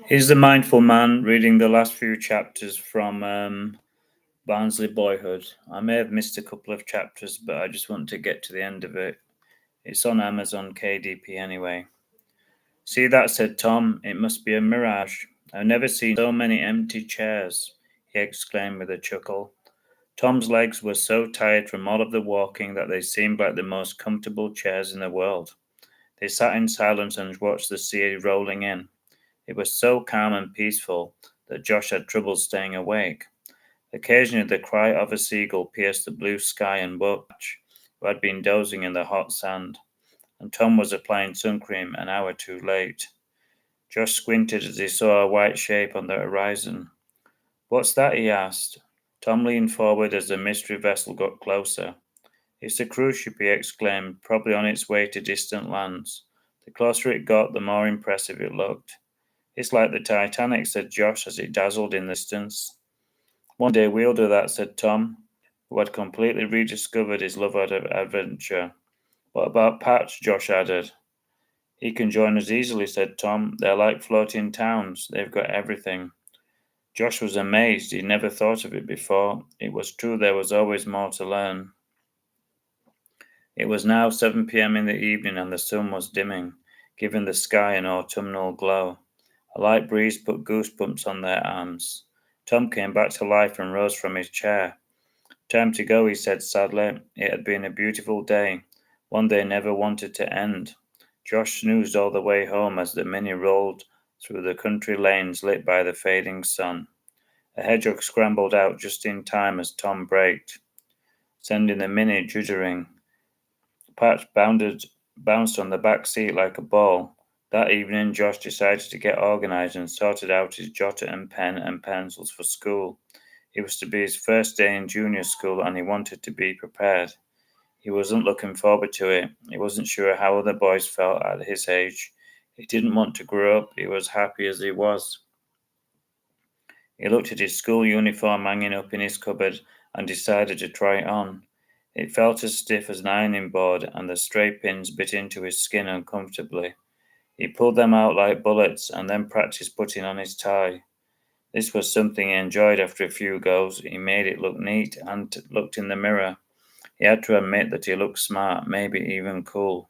He's the mindful man reading the last few chapters from Barnsley Boyhood. I may have missed a couple of chapters, but I just want to get to the end of it. It's on Amazon KDP anyway. See that, said Tom. It must be a mirage. I've never seen so many empty chairs, he exclaimed with a chuckle. Tom's legs were so tired from all of the walking that they seemed like the most comfortable chairs in the world. They sat in silence and watched the sea rolling in. It was so calm and peaceful that Josh had trouble staying awake. Occasionally the cry of a seagull pierced the blue sky and woke Patch, who had been dozing in the hot sand, and Tom was applying sun cream an hour too late. Josh squinted as he saw a white shape on the horizon. What's that? He asked. Tom leaned forward as the mystery vessel got closer. It's a cruise ship, he exclaimed, probably on its way to distant lands. The closer it got, the more impressive it looked. It's like the Titanic, said Josh as it dazzled in the distance. One day we'll do that, said Tom, who had completely rediscovered his love of adventure. What about Patch? Josh added. He can join us easily, said Tom. They're like floating towns. They've got everything. Josh was amazed. He'd never thought of it before. It was true there was always more to learn. It was now 7 p.m. in the evening and the sun was dimming, giving the sky an autumnal glow. A light breeze put goosebumps on their arms. Tom came back to life and rose from his chair. Time to go, he said sadly. It had been a beautiful day, one they never wanted to end. Josh snoozed all the way home as the Minnie rolled through the country lanes lit by the fading sun. A hedgehog scrambled out just in time as Tom braked, sending the Minnie juddering. Patch bounced on the back seat like a ball. That evening, Josh decided to get organised and sorted out his jotter and pen and pencils for school. It was to be his first day in junior school and he wanted to be prepared. He wasn't looking forward to it. He wasn't sure how other boys felt at his age. He didn't want to grow up. He was happy as he was. He looked at his school uniform hanging up in his cupboard and decided to try it on. It felt as stiff as an ironing board, and the stray pins bit into his skin uncomfortably. He pulled them out like bullets and then practiced putting on his tie. This was something he enjoyed after a few goes. He made it look neat and looked in the mirror. He had to admit that he looked smart, maybe even cool.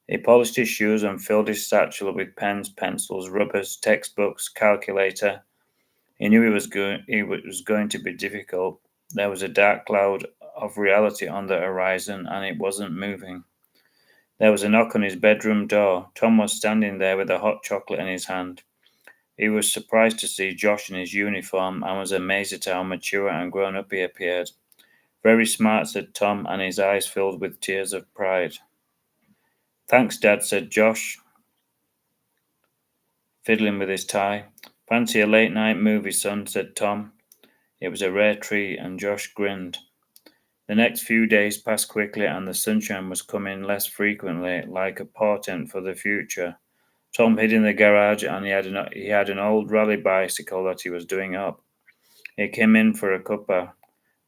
He polished his shoes and filled his satchel with pens, pencils, rubbers, textbooks, calculator. He knew it was going to be difficult. There was a dark cloud of reality on the horizon, and it wasn't moving. There was a knock on his bedroom door. Tom was standing there with a hot chocolate in his hand. He was surprised to see Josh in his uniform and was amazed at how mature and grown up he appeared. Very smart, said Tom, and his eyes filled with tears of pride. Thanks, Dad, said Josh, fiddling with his tie. Fancy a late night movie, son, said Tom. It was a rare treat, and Josh grinned. The next few days passed quickly, and the sunshine was coming less frequently, like a portent for the future. Tom hid in the garage, and he had an old rally bicycle that he was doing up. He came in for a cuppa.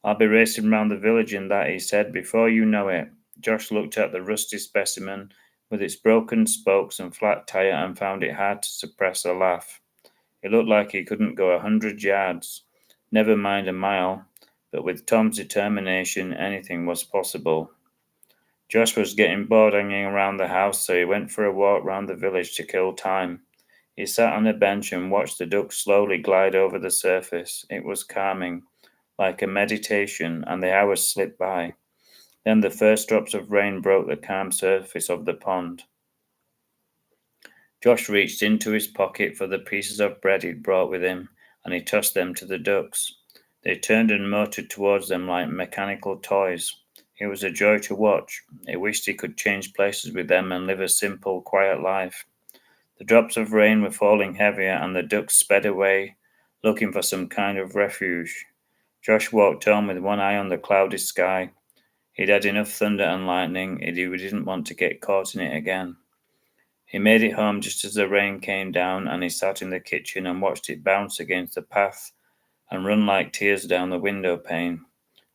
I'll be racing round the village in that, he said, before you know it. Josh looked at the rusty specimen with its broken spokes and flat tire and found it hard to suppress a laugh. It looked like he couldn't go 100 yards, never mind a mile, but with Tom's determination, anything was possible. Josh was getting bored hanging around the house, so he went for a walk round the village to kill time. He sat on a bench and watched the ducks slowly glide over the surface. It was calming, like a meditation, and the hours slipped by. Then the first drops of rain broke the calm surface of the pond. Josh reached into his pocket for the pieces of bread he'd brought with him, and he tossed them to the ducks. They turned and motored towards them like mechanical toys. It was a joy to watch. He wished he could change places with them and live a simple, quiet life. The drops of rain were falling heavier, and the ducks sped away, looking for some kind of refuge. Josh walked home with one eye on the cloudy sky. He'd had enough thunder and lightning, and he didn't want to get caught in it again. He made it home just as the rain came down, and he sat in the kitchen and watched it bounce against the path and run like tears down the window pane.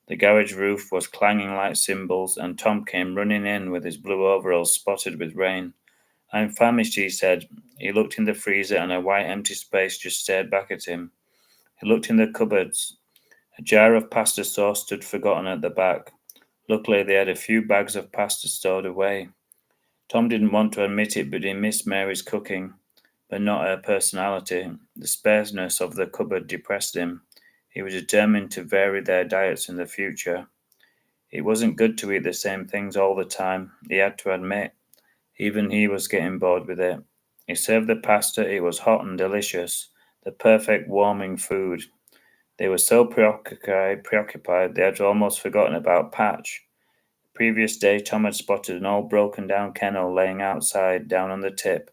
The garage roof was clanging like cymbals, and Tom came running in with his blue overalls spotted with rain. I'm famished, he said. He looked in the freezer and a white empty space just stared back at him. He looked in the cupboards. A jar of pasta sauce stood forgotten at the back. Luckily, they had a few bags of pasta stored away. Tom didn't want to admit it, but he missed Mary's cooking, but not her personality. The spareness of the cupboard depressed him. He was determined to vary their diets in the future. It wasn't good to eat the same things all the time, he had to admit. Even he was getting bored with it. He served the pasta, it was hot and delicious, the perfect warming food. They were so preoccupied they had almost forgotten about Patch. The previous day, Tom had spotted an old broken down kennel laying outside, down on the tip.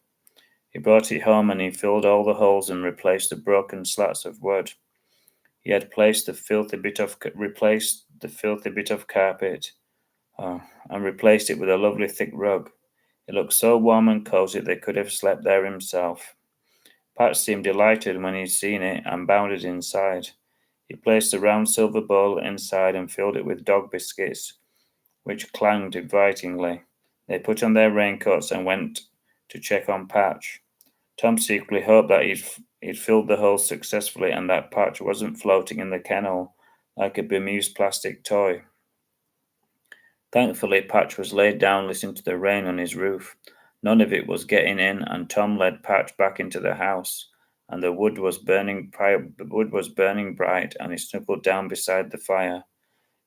He brought it home and he filled all the holes and replaced the broken slats of wood. He had replaced the filthy bit of carpet, and replaced it with a lovely thick rug. It looked so warm and cozy they could have slept there himself. Patch seemed delighted when he'd seen it and bounded inside. He placed a round silver bowl inside and filled it with dog biscuits, which clanged invitingly. They put on their raincoats and went to check on Patch. Tom secretly hoped that he'd filled the hole successfully and that Patch wasn't floating in the kennel like a bemused plastic toy. Thankfully, Patch was laid down listening to the rain on his roof. None of it was getting in, and Tom led Patch back into the house. And the wood was burning bright, and he snuggled down beside the fire.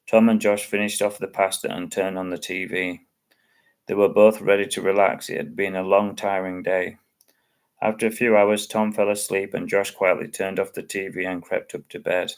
Tom and Josh finished off the pasta and turned on the TV. They were both ready to relax. It had been a long, tiring day. After a few hours, Tom fell asleep, and Josh quietly turned off the TV and crept up to bed.